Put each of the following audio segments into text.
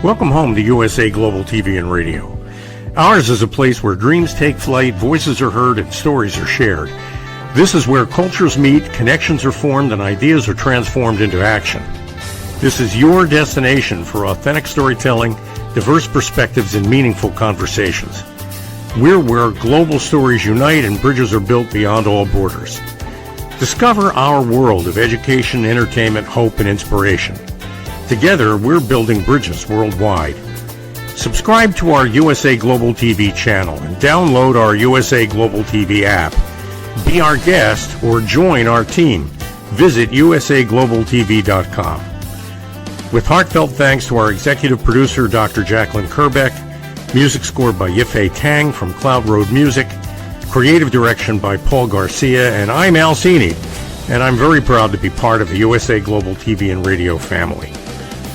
Welcome home to USA Global TV and Radio. Ours is a place where dreams take flight, voices are heard, and stories are shared. This is where cultures meet, connections are formed, and ideas are transformed into action. This is your destination for authentic storytelling, diverse perspectives, and meaningful conversations. We're where global stories unite and bridges are built beyond all borders. Discover our world of education, entertainment, hope, and inspiration. Together, we're building bridges worldwide. Subscribe to our USA Global TV channel and download our USA Global TV app. Be our guest or join our team. Visit usaglobaltv.com. With heartfelt thanks to our executive producer, Dr. Jacalyn Kerbeck, music scored by Yifei Tang from Cloud Road Music, creative direction by Paul Garcia, and I'm Al Cini, and I'm very proud to be part of the USA Global TV and Radio family.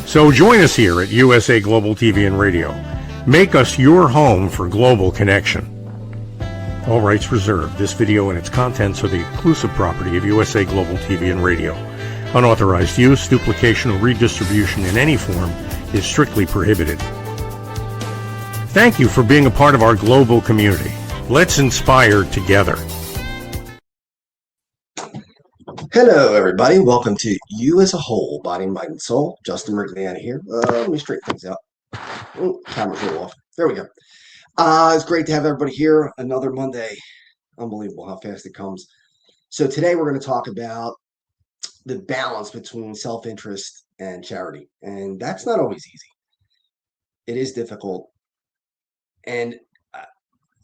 So join us here at USA Global TV and Radio. Make us your home for global connection. All rights reserved. This video and its contents are the exclusive property of USA Global TV and Radio. Unauthorized use, duplication, or redistribution in any form is strictly prohibited. Thank you for being a part of our global community. Let's inspire together. Hello, everybody. Welcome to You as a Whole, Body, Mind, and Soul. Justin McMahon here. Let me straighten things out. Camera's a little off. There we go. It's great to have everybody here. Another Monday. Unbelievable how fast it comes. So today we're going to talk about the balance between self-interest and charity. And that's not always easy. It is difficult. And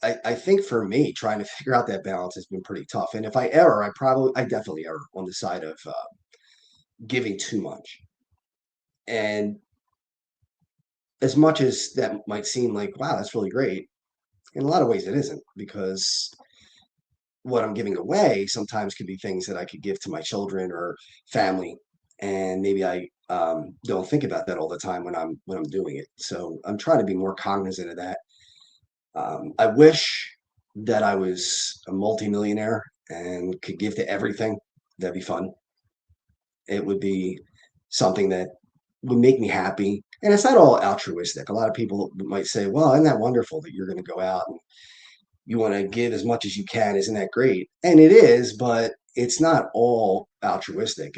I think for me, trying to figure out that balance has been pretty tough. And if I err, I definitely err on the side of giving too much. And as much as that might seem like, wow, that's really great, in a lot of ways it isn't, because what I'm giving away sometimes could be things that I could give to my children or family. And maybe I don't think about that all the time when I'm doing it. So I'm trying to be more cognizant of that. I wish that I was a multimillionaire and could give to everything. That'd be fun. It would be something that would make me happy. And it's not all altruistic. A lot of people might say, well, isn't that wonderful that you're going to go out and you want to give as much as you can? Isn't that great? And it is, but it's not all altruistic.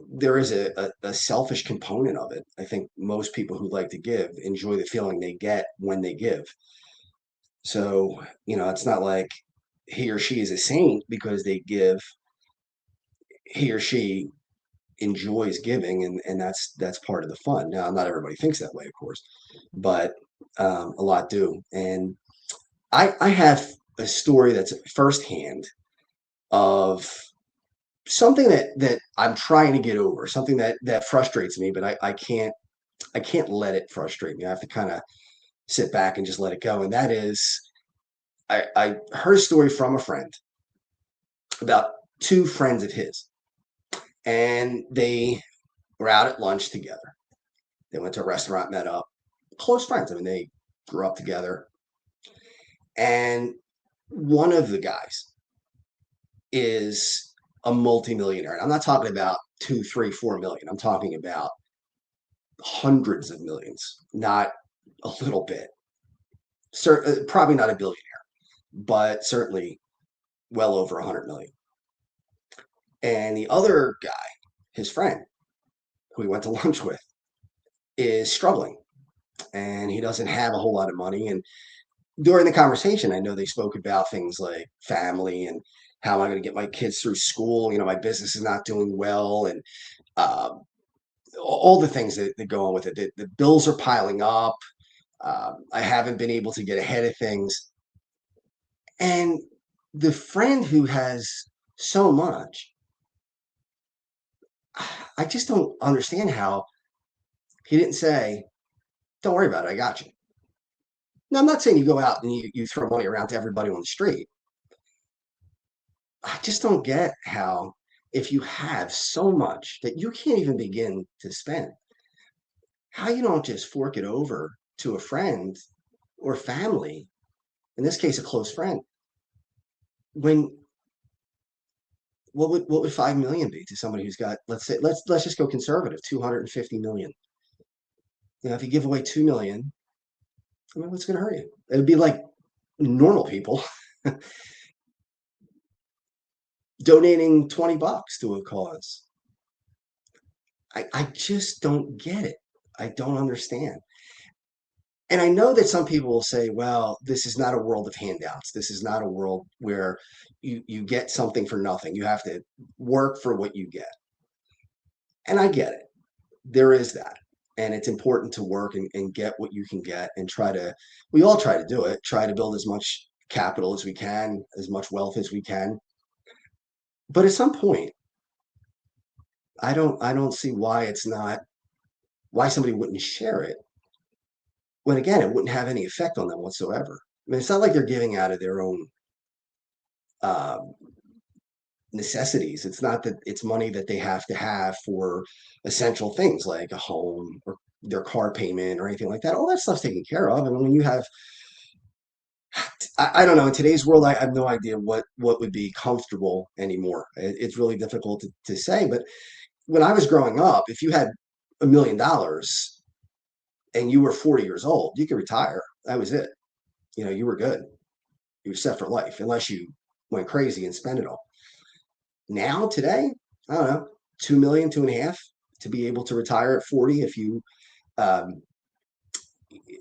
There is a selfish component of it. I think most people who like to give enjoy the feeling they get when they give. So, it's not like he or she is a saint because they give. He or she enjoys giving, and that's part of the fun. Now, not everybody thinks that way, of course, but a lot do. And I have a story that's firsthand of something that I'm trying to get over, something that frustrates me, but I can't let it frustrate me. I have to kind of sit back and just let it go. And that is, I heard a story from a friend about two friends of his, and they were out at lunch together. They went to a restaurant, met up, close friends. I mean, they grew up together. And one of the guys is a multimillionaire. And I'm not talking about 2, 3, 4 million. I'm talking about hundreds of millions, not a little bit. Probably not a billionaire, but certainly well over 100 million. And the other guy, his friend, who he went to lunch with, is struggling. And he doesn't have a whole lot of money. And during the conversation, I know they spoke about things like family and how am I going to get my kids through school? My business is not doing well. And all the things that go on with it. The bills are piling up. I haven't been able to get ahead of things. And the friend who has so much, I just don't understand how he didn't say, don't worry about it, I got you. Now, I'm not saying you go out and you throw money around to everybody on the street. I just don't get how, if you have so much that you can't even begin to spend, how you don't just fork it over to a friend or family, in this case, a close friend, when what would 5 million be to somebody who's got, let's just go conservative, 250 million? If you give away 2 million, I mean, what's going to hurt you? It would be like normal people donating $20 to a cause. I just don't get it. I don't understand. And I know that some people will say, well, this is not a world of handouts. This is not a world where you get something for nothing. You have to work for what you get. And I get it. There is that. And it's important to work and get what you can get and we all try to do it, try to build as much capital as we can, as much wealth as we can. But at some point, I don't see why somebody wouldn't share it when again, it wouldn't have any effect on them whatsoever. I mean, it's not like they're giving out of their own uh, necessities. It's not that it's money that they have to have for essential things like a home or their car payment or anything like that. All that stuff's taken care of. And when you have, I don't know, in today's world, I have no idea what would be comfortable anymore. It's really difficult to say. But when I was growing up, if you had $1 million and you were 40 years old, you could retire. That was it. You were good. You were set for life, unless you went crazy and spent it all. Now, today, I don't know, 2 million, 2.5 to be able to retire at 40 if you um,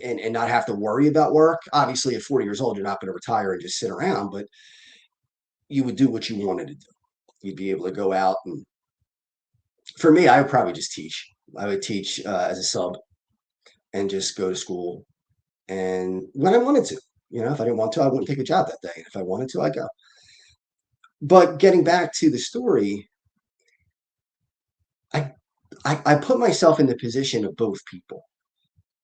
and not have to worry about work. Obviously, at 40 years old, you're not going to retire and just sit around, but you would do what you wanted to do. You'd be able to go out and, for me, I would probably just teach. I would teach as a sub and just go to school. And when I wanted to, if I didn't want to, I wouldn't take a job that day. And if I wanted to, I'd go. But getting back to the story, I, I put myself in the position of both people.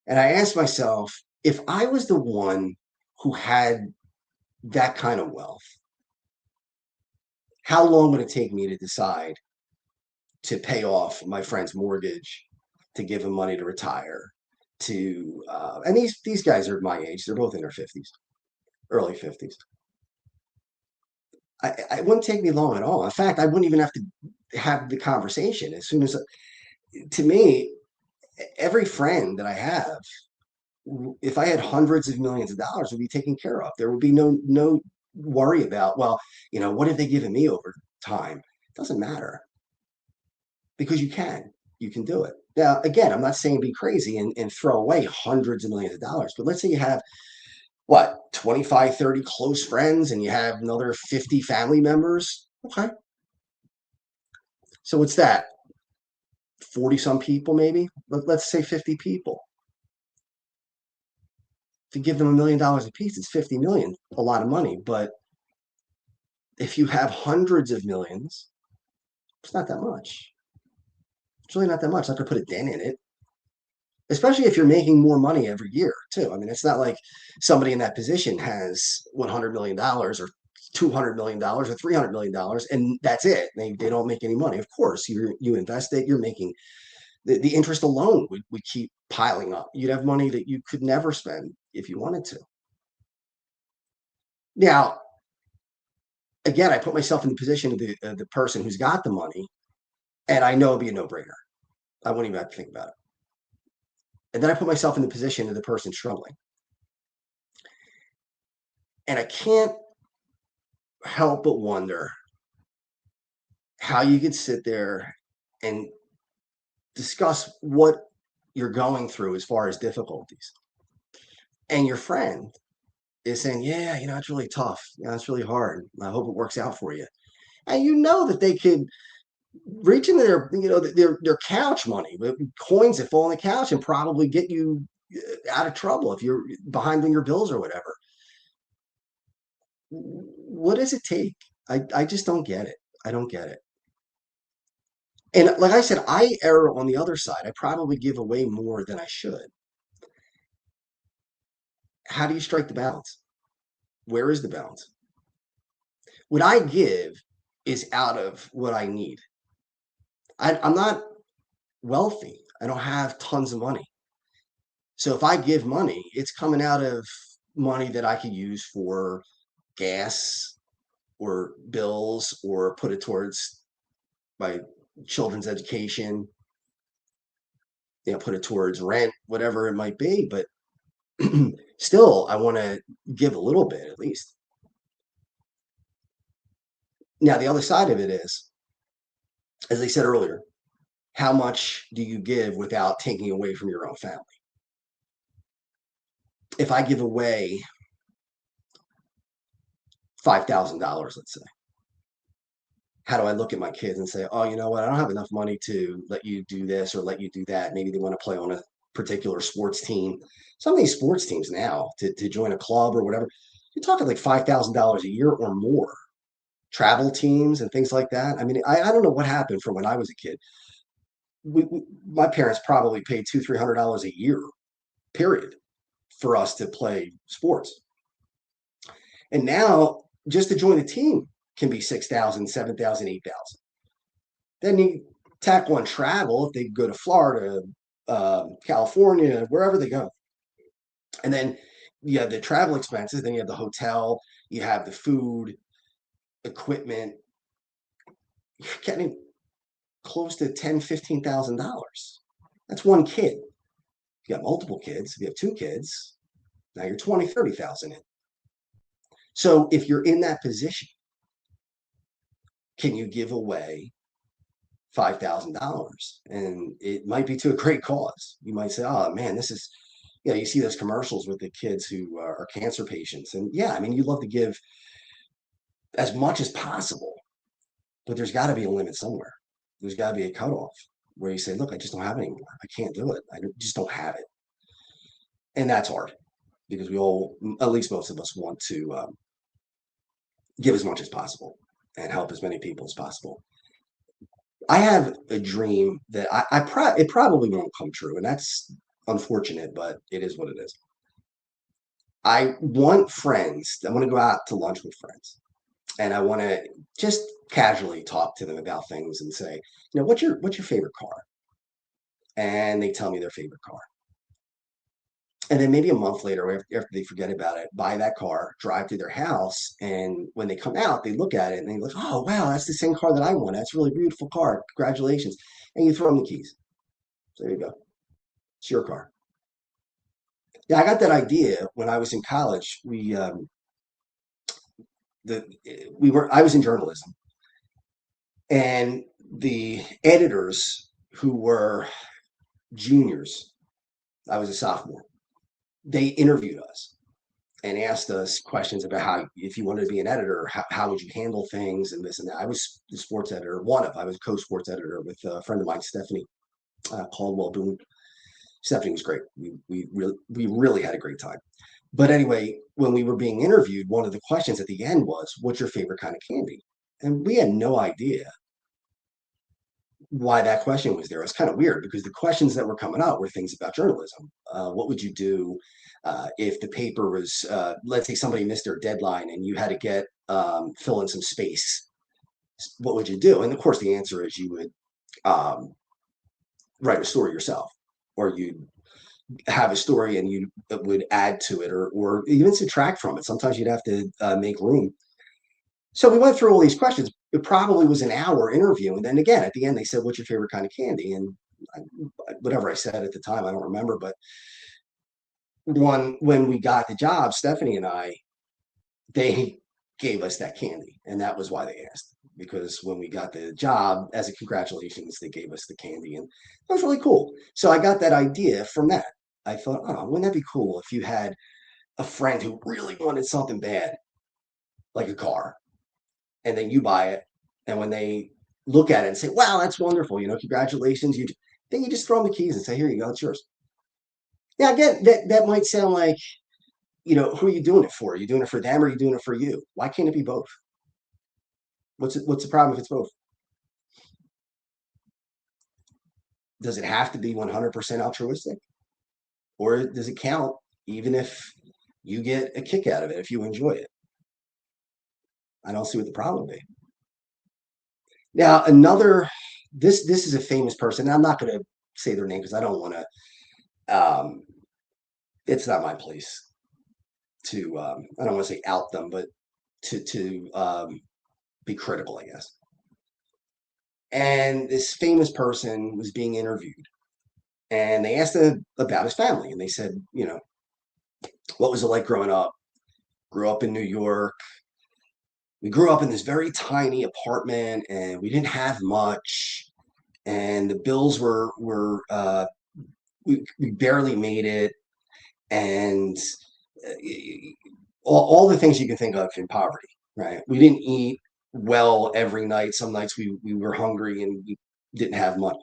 And I asked myself, if I was the one who had that kind of wealth, how long would it take me to decide to pay off my friend's mortgage, to give him money to retire, and these guys are my age. They're both in their 50s, early 50s. It wouldn't take me long at all. In fact, I wouldn't even have to have the conversation. As soon as, to me, every friend that I have, if I had hundreds of millions of dollars, would be taken care of. There would be no worry about, well, what have they given me over time? It doesn't matter, because you can do it. Now, again, I'm not saying be crazy and throw away hundreds of millions of dollars, but let's say you have what, 25, 30 close friends, and you have another 50 family members. Okay. So what's that? 40 some people, maybe? Let's say 50 people. To give them $1 million a piece, it's 50 million, a lot of money. But if you have hundreds of millions, it's not that much. It's really not that much. Not to put a dent in it, especially if you're making more money every year, too. I mean, it's not like somebody in that position has $100 million or $200 million or $300 million, and that's it. They don't make any money. Of course, you invest it, you're making the interest alone would keep piling up. You'd have money that you could never spend if you wanted to. Now, again, I put myself in the position of the person who's got the money, and I know it'd be a no-brainer. I wouldn't even have to think about it. And then I put myself in the position of the person struggling. And I can't help but wonder how you could sit there and discuss what you're going through as far as difficulties. And your friend is saying, yeah, it's really tough. It's really hard. I hope it works out for you. And you know that they could reach into their couch money, coins that fall on the couch, and probably get you out of trouble if you're behind on your bills or whatever. What does it take? I just don't get it. I don't get it. And like I said, I err on the other side. I probably give away more than I should. How do you strike the balance? Where is the balance? What I give is out of what I need. I'm not wealthy. I don't have tons of money. So if I give money, it's coming out of money that I could use for gas or bills, or put it towards my children's education. put it towards rent, whatever it might be. But still, I want to give a little bit at least. Now, the other side of it is, as I said earlier, how much do you give without taking away from your own family? If I give away $5,000, let's say, how do I look at my kids and say, oh, you know what? I don't have enough money to let you do this or let you do that. Maybe they want to play on a particular sports team. Some of these sports teams now to join a club or whatever, you're talking like $5,000 a year or more. Travel teams and things like that. I mean, I don't know what happened from when I was a kid. My parents probably paid $200-300 a year, period, for us to play sports. And now just to join a team can be 6,000, 7,000, 8,000. Then you tack on travel if they go to Florida, California, wherever they go. And then you have the travel expenses, then you have the hotel, you have the food, equipment. You're getting close to $10,000-15,000. That's one kid. If you got multiple kids, if you have two kids, now you're 20,000-30,000 in. So if you're in that position, can you give away $5,000? And it might be to a great cause. You might say, oh man, this is, you see those commercials with the kids who are cancer patients. And yeah, I mean, you love to give as much as possible, but there's got to be a limit somewhere. There's got to be a cutoff where you say, look, I just don't have it anymore. I can't do it. I just don't have it. And that's hard because we all, at least most of us, want to give as much as possible and help as many people as possible. I have a dream that it probably won't come true, and that's unfortunate, but it is what it is. I want friends. I want to go out to lunch with friends, and I want to just casually talk to them about things and say, what's your favorite car? And they tell me their favorite car. And then maybe a month later, after they forget about it, buy that car, drive to their house, and when they come out, they look at it and they look, oh wow, that's the same car that I want. That's a really beautiful car. Congratulations. And you throw them the keys. So there you go. It's your car. Yeah, I got that idea when I was in college. I was in journalism, and the editors who were juniors, I was a sophomore, they interviewed us and asked us questions about how, if you wanted to be an editor, how would you handle things and this and that. I was the sports editor, I was co-sports editor with a friend of mine, Stephanie Caldwell Boone. Stephanie was great. We really had a great time. But anyway, when we were being interviewed, one of the questions at the end was, what's your favorite kind of candy? And we had no idea why that question was there. It was kind of weird because the questions that were coming up were things about journalism. What would you do if the paper was, let's say somebody missed their deadline and you had to fill in some space? What would you do? And of course, the answer is you would um, write a story yourself, or you'd have a story and you would add to it, or even subtract from it. Sometimes you'd have to make room. So we went through all these questions. It probably was an hour interview. And then again, at the end, they said, what's your favorite kind of candy? And whatever I said at the time, I don't remember. But when we got the job, Stephanie and I, they gave us that candy. And that was why they asked. Because when we got the job, as a congratulations, they gave us the candy. And that was really cool. So I got that idea from that. I thought, oh, wouldn't that be cool if you had a friend who really wanted something bad, like a car, and then you buy it, and when they look at it and say, wow, that's wonderful, congratulations, then you just throw them the keys and say, here you go, it's yours. Now again, that might sound like, who are you doing it for? Are you doing it for them, or are you doing it for you? Why can't it be both? What's the problem if it's both? Does it have to be 100% altruistic, or does it count even if you get a kick out of it, if you enjoy it? I don't see what the problem would be. Now, this is a famous person. I'm not going to say their name because I don't want to. It's not my place to. I don't want to say out them, but to be critical, I guess. And this famous person was being interviewed, And they asked him about his family. And they said, what was it like growing up? Grew up in New York. We grew up in this very tiny apartment and we didn't have much. And the bills we barely made it. And all the things you can think of in poverty, right? We didn't eat well every night. Some nights we were hungry and we didn't have much.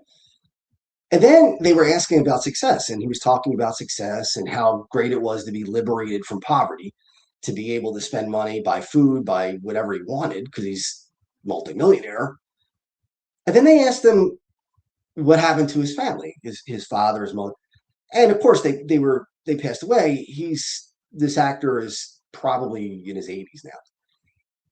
And then they were asking about success, and he was talking about success and how great it was to be liberated from poverty, to be able to spend money, buy food, buy whatever he wanted, because he's multimillionaire. And then they asked him what happened to his family, his father, his mother, and of course they passed away. This actor is probably in his 80s now.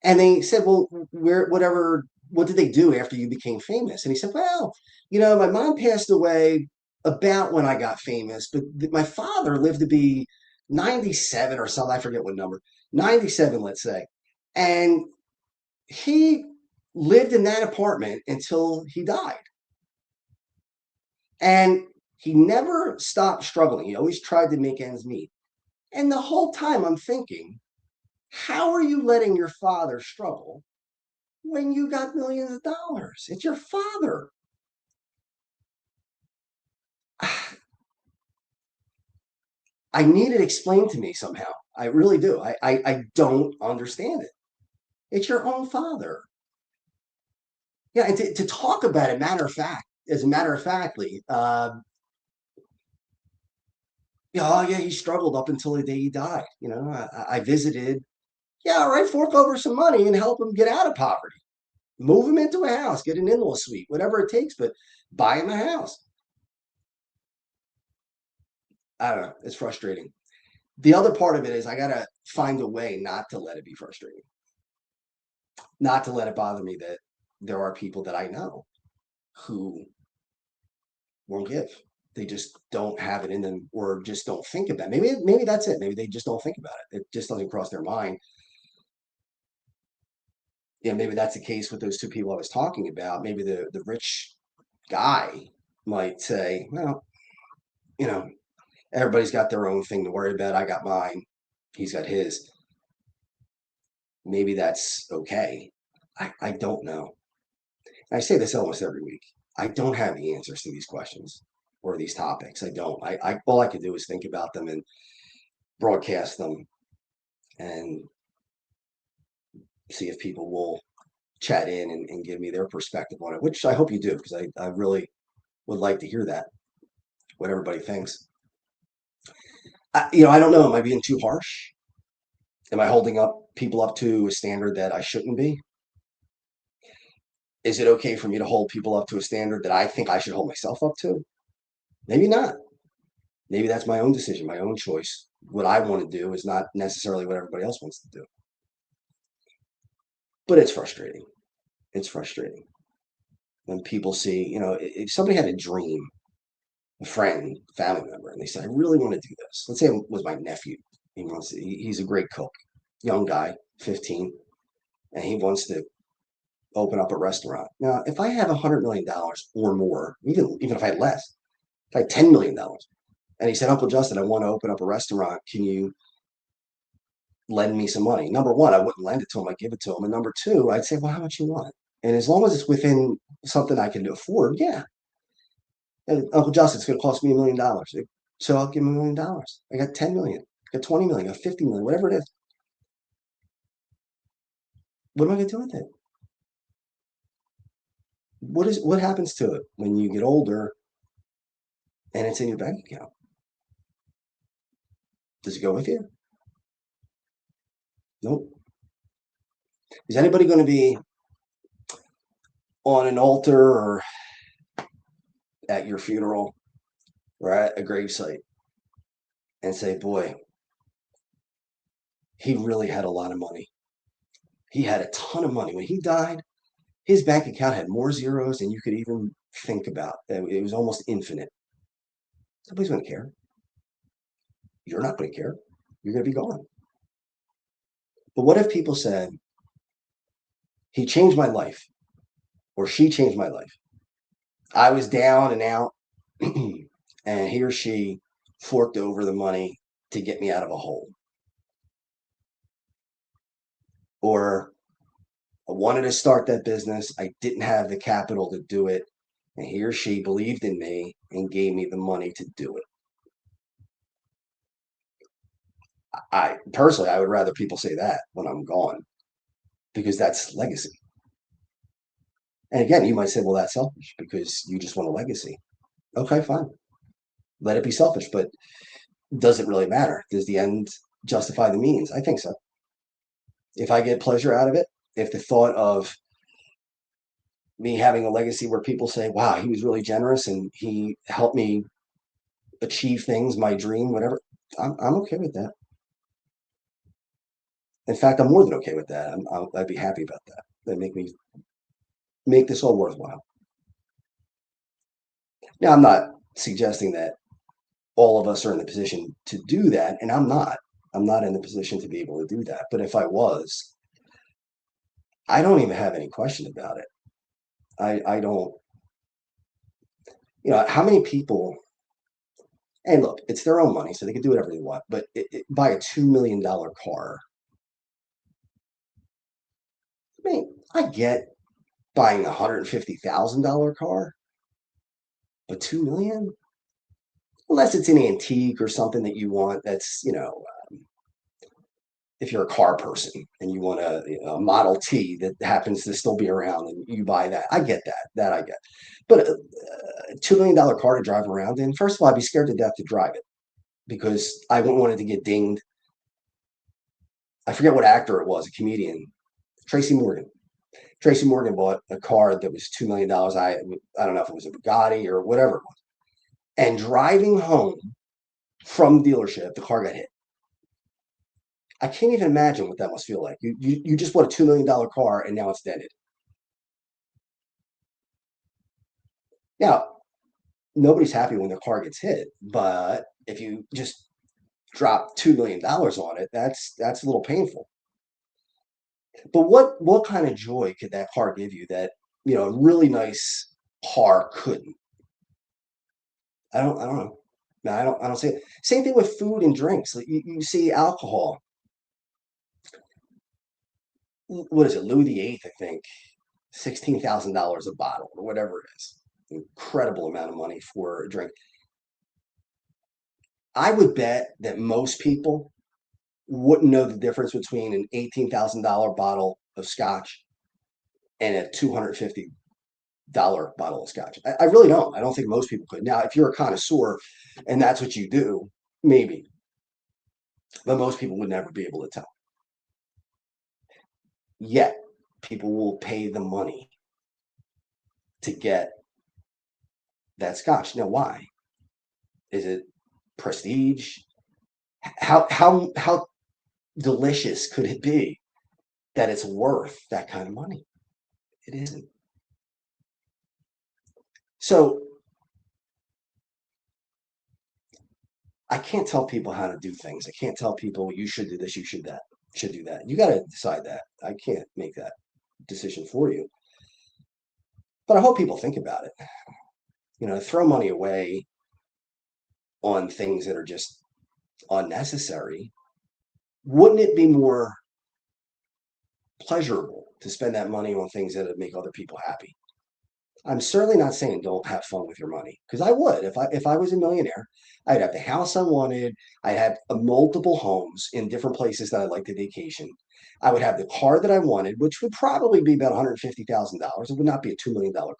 And they said, well, what did they do after you became famous? And he said, well, my mom passed away about when I got famous, but my father lived to be 97 or something. I forget what number, 97, let's say. And he lived in that apartment until he died. And he never stopped struggling. He always tried to make ends meet. And the whole time I'm thinking, how are you letting your father struggle when you got millions of dollars? It's your father. I need it explained to me somehow. I really do. I don't understand it. It's your own father. Yeah, and to talk about it as a matter of factly, oh yeah, he struggled up until the day he died. I visited. Yeah, all right, fork over some money and help him get out of poverty. Move him into a house, get an in-law suite, whatever it takes, but buy him a house. I don't know. It's frustrating. The other part of it is I got to find a way not to let it be frustrating, not to let it bother me that there are people that I know who won't give. They just don't have it in them or just don't think about it. Maybe that's it. Maybe they just don't think about it. It just doesn't cross their mind. Yeah, maybe that's the case with those two people I was talking about. Maybe the rich guy might say, well, you know, everybody's got their own thing to worry about. I got mine. He's got his. Maybe that's okay. I don't know. And I say this almost every week. I don't have the answers to these questions or these topics. I don't. I all I could do is think about them and broadcast them and see if people will chat in and give me their perspective on it, which I hope you do, because I really would like to hear that, what everybody thinks. I don't know. Am I being too harsh? Am I holding up people up to a standard that I shouldn't be? Is it okay for me to hold people up to a standard that I think I should hold myself up to? Maybe not. Maybe that's my own decision, my own choice. What I want to do is not necessarily what everybody else wants to do. But it's frustrating. It's frustrating when people see, if somebody had a dream, a friend, family member, and they said, I really want to do this. Let's say it was my nephew. He's a great cook, young guy, 15, and he wants to open up a restaurant. Now, if I have $100 million or more, even if I had less, if I had $10 million, and he said, Uncle Justin, I want to open up a restaurant. Can you lend me some money? Number one, I wouldn't lend it to him. I'd give it to him. And number two, I'd say, well, how much you want? And as long as it's within something I can afford, yeah. And Uncle Justin, it's going to cost me $1 million. So I'll give him $1 million. I got 10 million, I got 20 million, I got 50 million, whatever it is. What am I going to do with it? What happens to it when you get older and it's in your bank account? Does it go with you? Nope. Is anybody going to be on an altar or at your funeral or at a gravesite and say, boy, he really had a lot of money. He had a ton of money. When he died, his bank account had more zeros than you could even think about. It was almost infinite. Nobody's going to care. You're not going to care. You're going to be gone. But what if people said, he changed my life or she changed my life? I was down and out. and he or she forked over the money to get me out of a hole. Or I wanted to start that business. I didn't have the capital to do it. And he or she believed in me and gave me the money to do it. I personally, I would rather people say that when I'm gone because that's legacy. And again, you might say, well, that's selfish because you just want a legacy. Okay, fine. Let it be selfish, but does it really matter? Does the end justify the means? I think so. If I get pleasure out of it, if the thought of me having a legacy where people say, wow, he was really generous and he helped me achieve things, my dream, whatever, I'm okay with that. In fact, I'm more than okay with that. I'd be happy about that. That make this all worthwhile. Now, I'm not suggesting that all of us are in the position to do that, and I'm not. I'm not in the position to be able to do that. But if I was, I don't even have any question about it. I don't, how many people, and look, it's their own money, so they can do whatever they want, but buy a $2 million car. I mean, I get buying a $150,000 car, but 2 million? Unless it's an antique or something that you want that's, if you're a car person and you want a Model T that happens to still be around and you buy that, I get that. That I get. But a $2 million car to drive around in, first of all, I'd be scared to death to drive it because I wouldn't want it to get dinged. I forget what actor it was, a comedian, Tracy Morgan. Tracy Morgan bought a car that was $2 million. I don't know if it was a Bugatti or whatever it was. And driving home from the dealership, the car got hit. I can't even imagine what that must feel like. You just bought a $2 million car and now it's dented. Now, nobody's happy when their car gets hit, but if you just drop $2 million on it, that's a little painful. But what kind of joy could that car give you that a really nice car couldn't? I don't know. No, I don't see it. Same thing with food and drinks. Like you see alcohol. What is it, Louis VIII, I think, $16,000 a bottle or whatever it is. Incredible amount of money for a drink. I would bet that most people wouldn't know the difference between an $18,000 bottle of scotch and a $250 bottle of scotch. I really don't. I don't think most people could. Now, if you're a connoisseur and that's what you do, maybe. But most people would never be able to tell. Yet, people will pay the money to get that scotch. Now, why? Is it prestige? How delicious could it be that it's worth that kind of money? It isn't. So I can't tell people how to do things. I can't tell people you should do this, you should do that. You got to decide that. I can't make that decision for you. But I hope people think about it. Throw money away on things that are just unnecessary. Wouldn't it be more pleasurable to spend that money on things that would make other people happy? I'm certainly not saying don't have fun with your money because I would if I was a millionaire. I'd have the house I wanted. I'd have multiple homes in different places that I'd like to vacation. I would have the car that I wanted, which would probably be about $150,000. It would not be a $2 million car.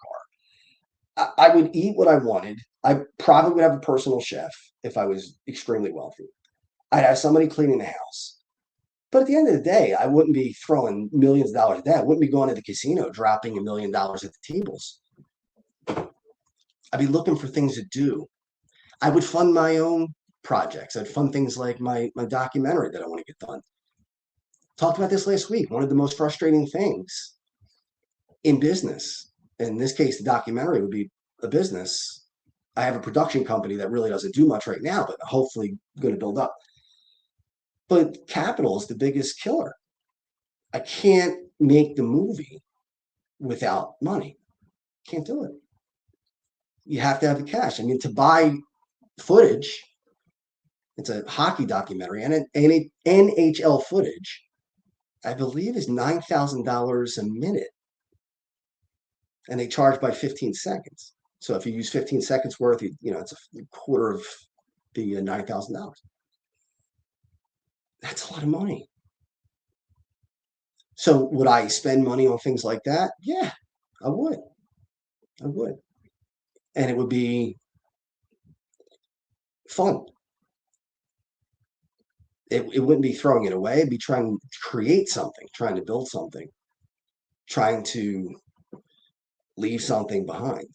I would eat what I wanted. I probably would have a personal chef if I was extremely wealthy. I'd have somebody cleaning the house. But at the end of the day, I wouldn't be throwing millions of dollars at that. I wouldn't be going to the casino, dropping $1 million at the tables. I'd be looking for things to do. I would fund my own projects. I'd fund things like my documentary that I want to get done. Talked about this last week. One of the most frustrating things in business, in this case, the documentary would be a business. I have a production company that really doesn't do much right now, but hopefully going to build up. But capital is the biggest killer. I can't make the movie without money. Can't do it. You have to have the cash. I mean, to buy footage. It's a hockey documentary, and NHL footage, I believe, is $9,000 a minute, and they charge by 15 seconds. So if you use 15 seconds worth, it's a quarter of the $9,000. That's a lot of money. So would I spend money on things like that? Yeah, I would. I would. And it would be fun. It wouldn't be throwing it away. It'd be trying to create something, trying to build something, trying to leave something behind.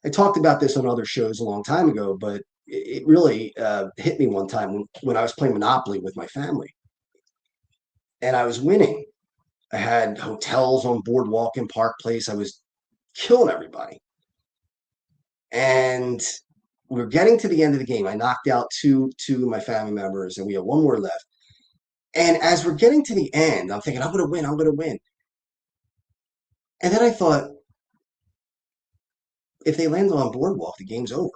I talked about this on other shows a long time ago, but it really hit me one time when I was playing Monopoly with my family and I was winning. I had hotels on Boardwalk and Park Place. I was killing everybody. And we were getting to the end of the game. I knocked out two of my family members, and we had one more left. And as we're getting to the end, I'm thinking, I'm going to win. I'm going to win. And then I thought, if they land on Boardwalk, the game's over.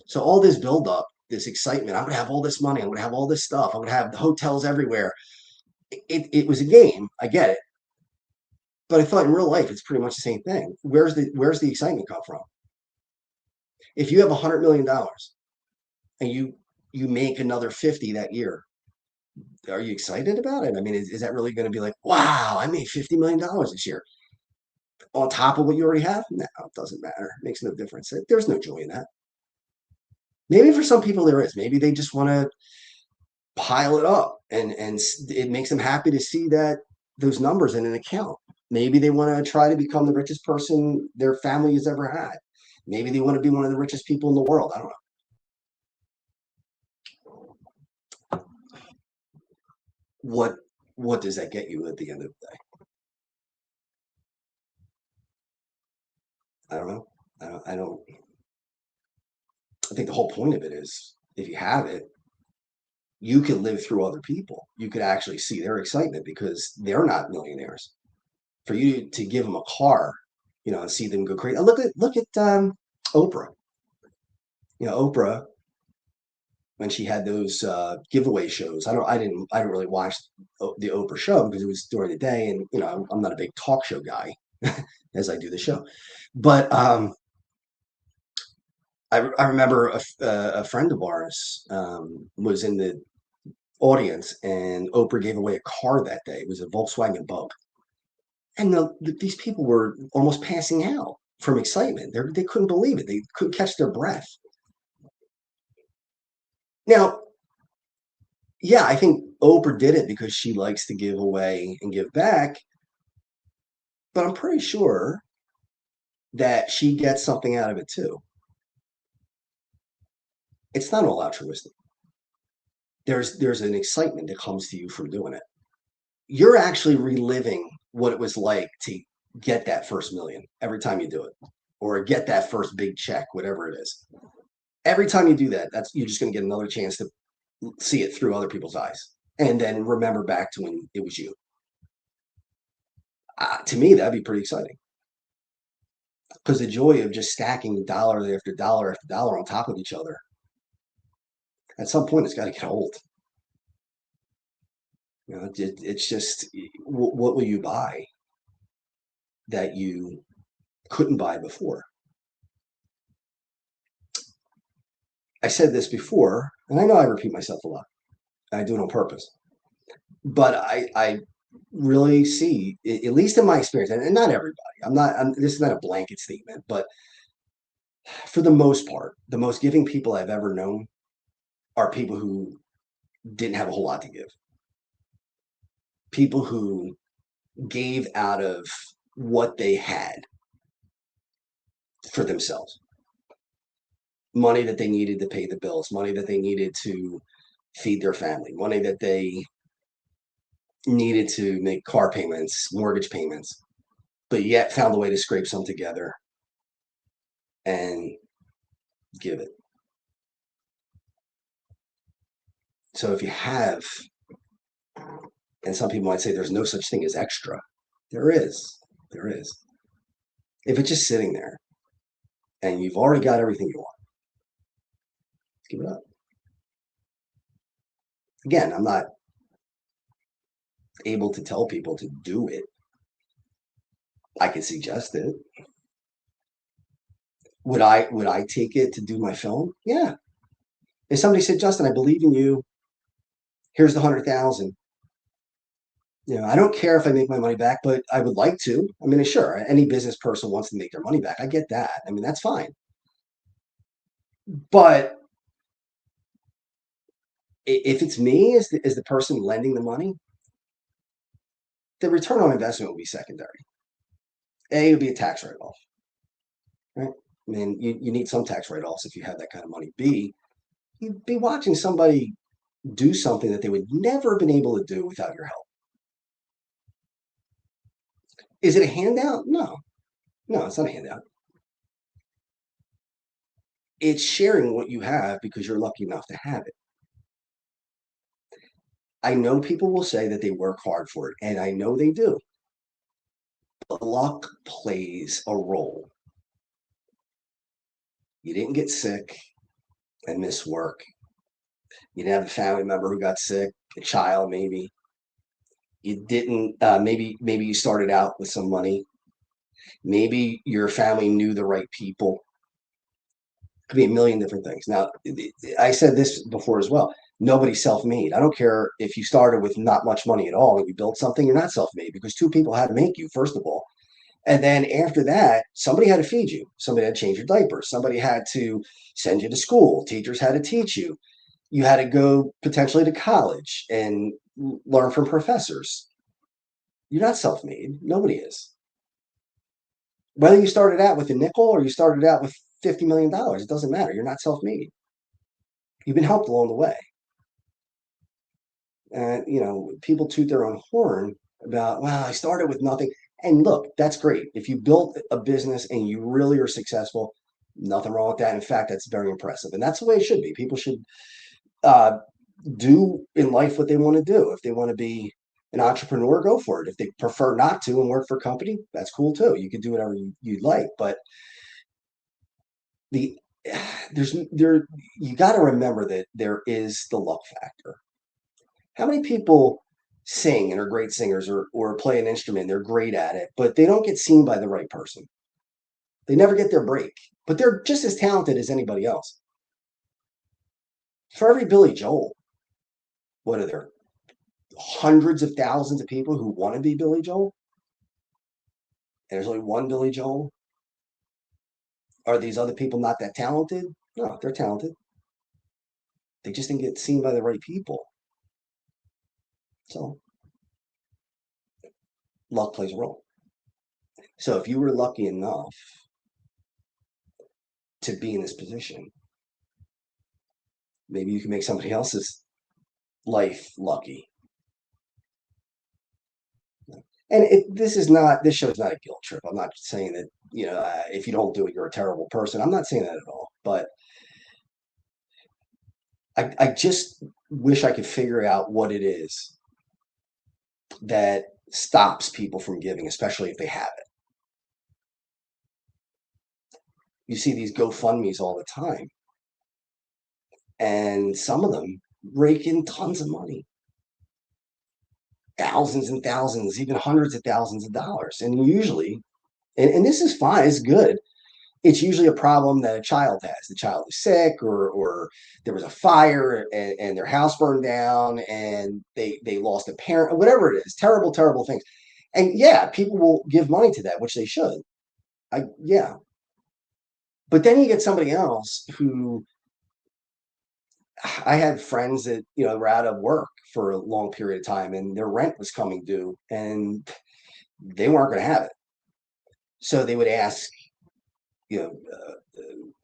So all this buildup, this excitement, I'm going to have all this money. I'm going to have all this stuff. I'm going to have the hotels everywhere. It was a game. I get it. But I thought in real life, it's pretty much the same thing. Where's the excitement come from? If you have $100 million and you make another 50 that year, are you excited about it? I mean, is that really going to be like, wow, I made $50 million this year on top of what you already have? No, it doesn't matter. It makes no difference. There's no joy in that. Maybe for some people there is. Maybe they just want to pile it up, and it makes them happy to see that those numbers in an account. Maybe they want to try to become the richest person their family has ever had. Maybe they want to be one of the richest people in the world. I don't know. What does that get you at the end of the day? I don't know. I don't. I think the whole point of it is if you have it, you can live through other people. You could actually see their excitement because they're not millionaires. For you to give them a car, and see them go crazy. Look at Oprah. Oprah, when she had those giveaway shows. I didn't really watch the Oprah show because it was during the day, and I'm not a big talk show guy as I do the show. But I remember a friend of ours was in the audience, and Oprah gave away a car that day. It was a Volkswagen Bug, and these people were almost passing out from excitement. They couldn't believe it. They couldn't catch their breath. Now, yeah, I think Oprah did it because she likes to give away and give back, but I'm pretty sure that she gets something out of it too. It's not all altruistic. There's an excitement that comes to you from doing it. You're actually reliving what it was like to get that first million every time you do it, or get that first big check, whatever it is. Every time you do that, you're just going to get another chance to see it through other people's eyes, and then remember back to when it was you. To me, that'd be pretty exciting because the joy of just stacking dollar after dollar after dollar on top of each other, at some point, it's got to get old. It's just, what will you buy that you couldn't buy before? I said this before, and I know I repeat myself a lot. I do it on purpose. But I really see, at least in my experience, and not everybody, this is not a blanket statement, but for the most part, the most giving people I've ever known are people who didn't have a whole lot to give. People who gave out of what they had for themselves. Money that they needed to pay the bills, money that they needed to feed their family, money that they needed to make car payments, mortgage payments, but yet found a way to scrape some together and give it. So if you have, and some people might say there's no such thing as extra, there is. If it's just sitting there, and you've already got everything you want. Give it up. Again, I'm not able to tell people to do it. I can suggest it. Would I take it to do my film? Yeah. If somebody said, Justin, I believe in you. Here's the 100,000. I don't care if I make my money back, but I would like to. I mean, sure, any business person wants to make their money back. I get that. I mean, that's fine. But if it's me as the person lending the money, the return on investment will be secondary. A, it would be a tax write-off, right? I mean, you need some tax write-offs if you have that kind of money. B, you'd be watching somebody do something that they would never have been able to do without your help. Is it a handout? No, it's not a handout. It's sharing what you have because you're lucky enough to have it. I know people will say that they work hard for it, and I know they do. But luck plays a role. You didn't get sick and miss work. You didn't have a family member who got sick, a child maybe. You didn't. Maybe you started out with some money. Maybe your family knew the right people. Could be a million different things. Now, I said this before as well. Nobody's self-made. I don't care if you started with not much money at all and you built something. You're not self-made because two people had to make you, first of all. And then after that, somebody had to feed you. Somebody had to change your diapers. Somebody had to send you to school. Teachers had to teach you. You had to go potentially to college and learn from professors. You're not self-made. Nobody is. Whether you started out with a nickel or you started out with $50 million, it doesn't matter. You're not self-made. You've been helped along the way. And, people toot their own horn about, well, I started with nothing. And look, that's great. If you built a business and you really are successful, nothing wrong with that. In fact, that's very impressive. And that's the way it should be. People should uh, do in life what they want to do. If they want to be an entrepreneur, go for it. If they prefer not to and work for a company, that's cool too. You can do whatever you'd like. But the you got to remember that there is the luck factor. How many people sing and are great singers or play an instrument, they're great at it, but they don't get seen by the right person? They never get their break, but they're just as talented as anybody else. For every Billy Joel, what are there? Hundreds of thousands of people who want to be Billy Joel? And there's only one Billy Joel? Are these other people not that talented? No, they're talented. They just didn't get seen by the right people. So luck plays a role. So if you were lucky enough to be in this position, maybe you can make somebody else's life lucky. And this show is not a guilt trip. I'm not saying that, if you don't do it, you're a terrible person. I'm not saying that at all. But I just wish I could figure out what it is that stops people from giving, especially if they have it. You see these GoFundMe's all the time, and some of them rake in tons of money, thousands and thousands, even hundreds of thousands of dollars. And usually, and this is fine, it's good. It's usually a problem that a child has. The child is sick, or there was a fire and their house burned down and they lost a parent, or whatever it is. Terrible, terrible things. And yeah, people will give money to that, which they should. Yeah. But then you get somebody else who, I had friends that, were out of work for a long period of time and their rent was coming due and they weren't going to have it. So they would ask, you know,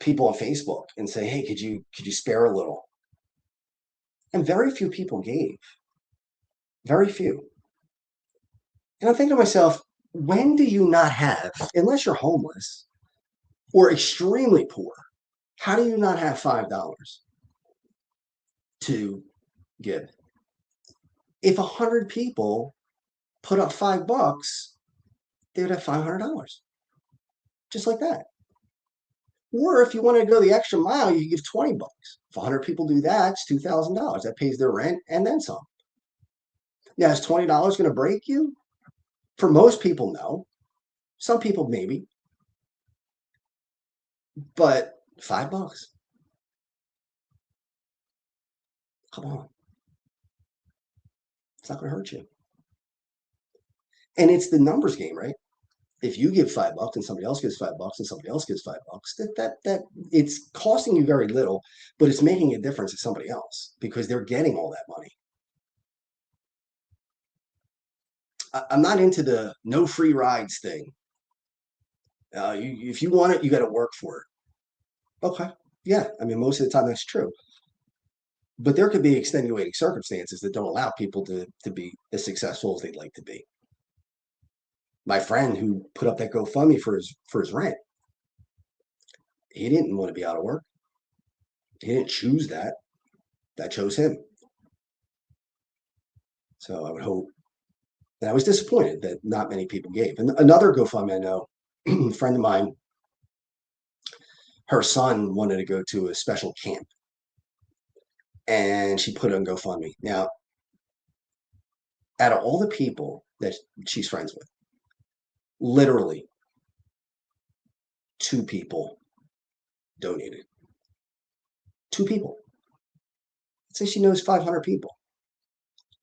people on Facebook and say, "Hey, could you spare a little?" And very few people gave. Very few. And I'm thinking to myself, when do you not have, unless you're homeless or extremely poor, how do you not have $5 to give? If 100 people put up $5, they would have $500, just like that. Or if you want to go the extra mile, you give $20. If 100 people do that, it's $2,000. That pays their rent and then some. Now, is $20 going to break you? For most people, no. Some people, maybe. But $5? Come on. It's not going to hurt you. And it's the numbers game, right? If you give $5 and somebody else gives $5 and somebody else gives $5, that it's costing you very little, but it's making a difference to somebody else because they're getting all that money. I'm not into the no free rides thing. If you want it, you got to work for it. Okay. Yeah. I mean, most of the time that's true. But there could be extenuating circumstances that don't allow people to be as successful as they'd like to be. My friend who put up that GoFundMe for his rent, he didn't want to be out of work. He didn't choose that. That chose him. So I would hope. And I was disappointed that not many people gave. And another GoFundMe I know, a friend of mine, her son wanted to go to a special camp. And she put it on GoFundMe. Now, out of all the people that she's friends with, literally 2 people donated. 2 people. Let's say she knows 500 people.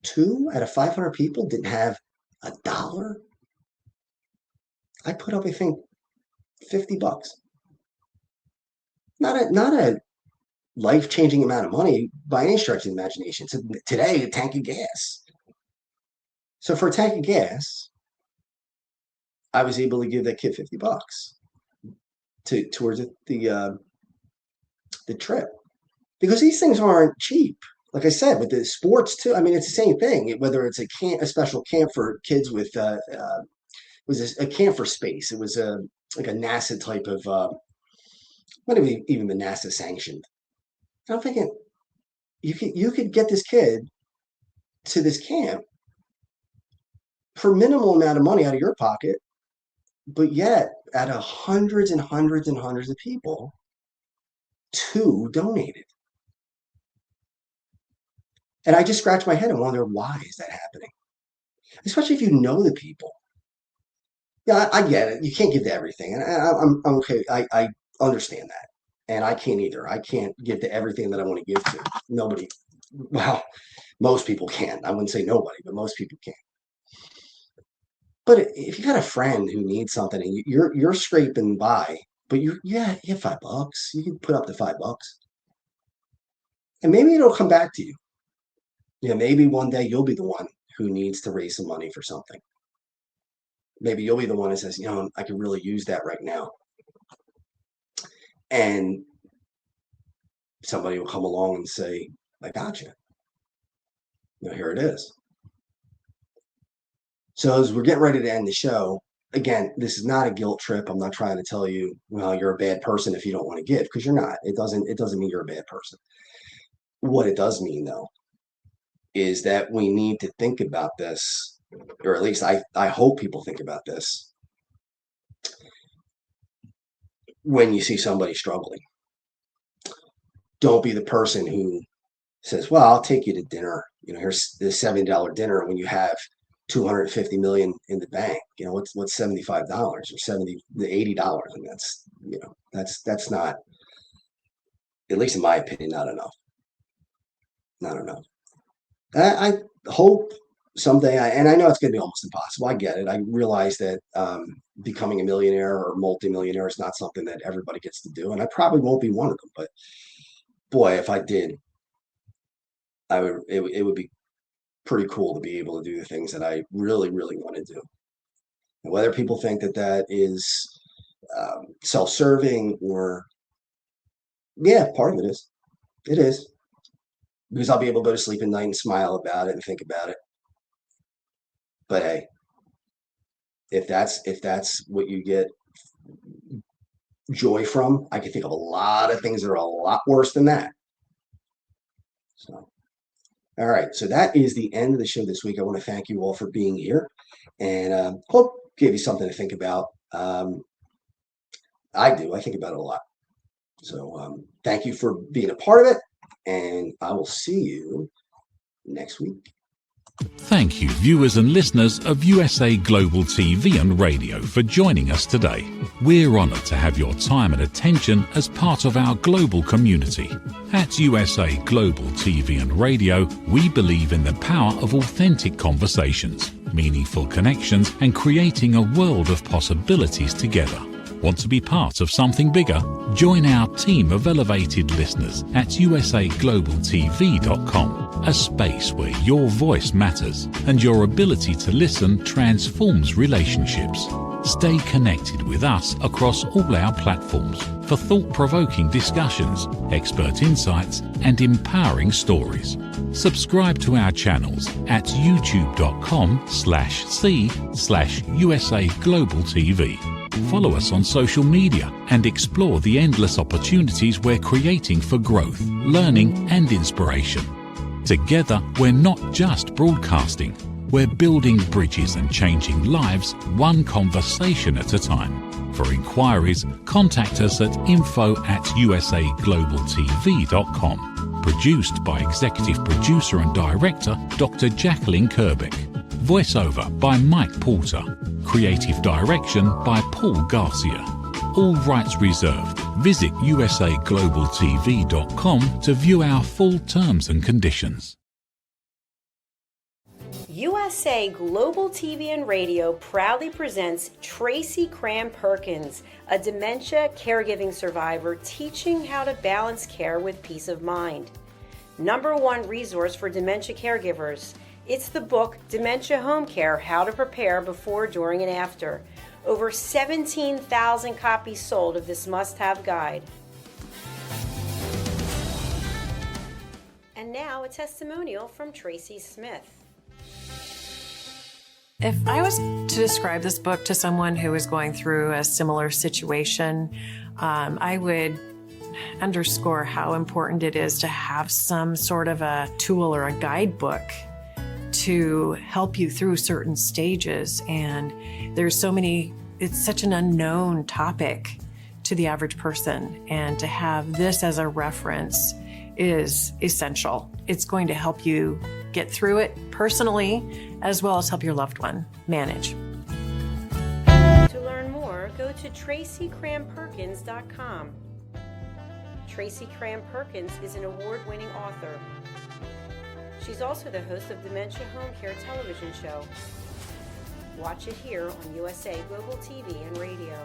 2 out of 500 people didn't have $1. I put up, I think, $50. Not a life-changing amount of money by any stretch of the imagination. So today, a tank of gas. So for a tank of gas, I was able to give that kid $50 towards the trip, because these things aren't cheap. Like I said, with the sports too. I mean, it's the same thing. Whether it's a special camp for kids with it was a camp for space. It was like a NASA type of not even the NASA sanctioned. I'm thinking you could get this kid to this camp for minimal amount of money out of your pocket, but yet out of hundreds and hundreds and hundreds of people, 2 donated. And I just scratch my head and wonder, why is that happening? Especially if you know the people. Yeah, I get it. You can't give to everything, and I'm okay. I understand that, and I can't either. I can't give to everything that I want to give to. Nobody. Well, most people can. I wouldn't say nobody, but most people can. But if you got a friend who needs something and you're scraping by, but you have $5. You can put up to $5, and maybe it'll come back to you. Maybe one day you'll be the one who needs to raise some money for something. Maybe you'll be the one that says, I could really use that right now. And somebody will come along and say, I got you. Here it is. So as we're getting ready to end the show, again, this is not a guilt trip. I'm not trying to tell you, well, you're a bad person if you don't want to give, because you're not. It doesn't mean you're a bad person. What it does mean, though, is that we need to think about this, or at least I hope people think about this when you see somebody struggling. Don't be the person who says, well, I'll take you to dinner. Here's the $70 dinner when you have 250 million in the bank. What's $75 or $80? And that's not, at least in my opinion, not enough. Not enough. I hope someday, and I know it's going to be almost impossible. I get it. I realize that becoming a millionaire or multimillionaire is not something that everybody gets to do, and I probably won't be one of them. But boy, if I did, I would. It would be pretty cool to be able to do the things that I really, really want to do. And whether people think that is self-serving or, yeah, part of it is. It is. Because I'll be able to go to sleep at night and smile about it and think about it. But hey, if that's what you get joy from, I can think of a lot of things that are a lot worse than that. So, all right. So that is the end of the show this week. I want to thank you all for being here, and hope gave you something to think about. I do. I think about it a lot. So thank you for being a part of it, and I will see you next week. Thank you, viewers and listeners of USA Global TV and Radio, for joining us today. We're honoured to have your time and attention as part of our global community. At USA Global TV and Radio, we believe in the power of authentic conversations, meaningful connections, and creating a world of possibilities together. Want to be part of something bigger? Join our team of elevated listeners at usaglobaltv.com, a space where your voice matters and your ability to listen transforms relationships. Stay connected with us across all our platforms for thought-provoking discussions, expert insights, and empowering stories. Subscribe to our channels at youtube.com/c/USA Global TV. Follow us on social media and explore the endless opportunities we're creating for growth, learning, and inspiration. Together, we're not just broadcasting, we're building bridges and changing lives one conversation at a time. For inquiries, contact us at info@usaglobaltv.com. Produced by Executive Producer and Director Dr. Jacalyn Kerbeck. Voiceover by Mike Porter. Creative direction by Paul Garcia. All rights reserved. Visit usaglobaltv.com to view our full terms and conditions. USA Global TV and Radio proudly presents Tracy Cram Perkins, a dementia caregiving survivor teaching how to balance care with peace of mind. #1 resource for dementia caregivers. It's the book Dementia Home Care: How to Prepare Before, During, and After. Over 17,000 copies sold of this must-have guide. And now a testimonial from Tracy Smith. If I was to describe this book to someone who is going through a similar situation, I would underscore how important it is to have some sort of a tool or a guidebook to help you through certain stages. And there's so many, it's such an unknown topic to the average person. And to have this as a reference is essential. It's going to help you get through it personally, as well as help your loved one manage. To learn more, go to tracycramperkins.com. Tracy Cram Perkins is an award-winning author. She's also the host of Dementia Home Care television show. Watch it here on USA Global TV and Radio.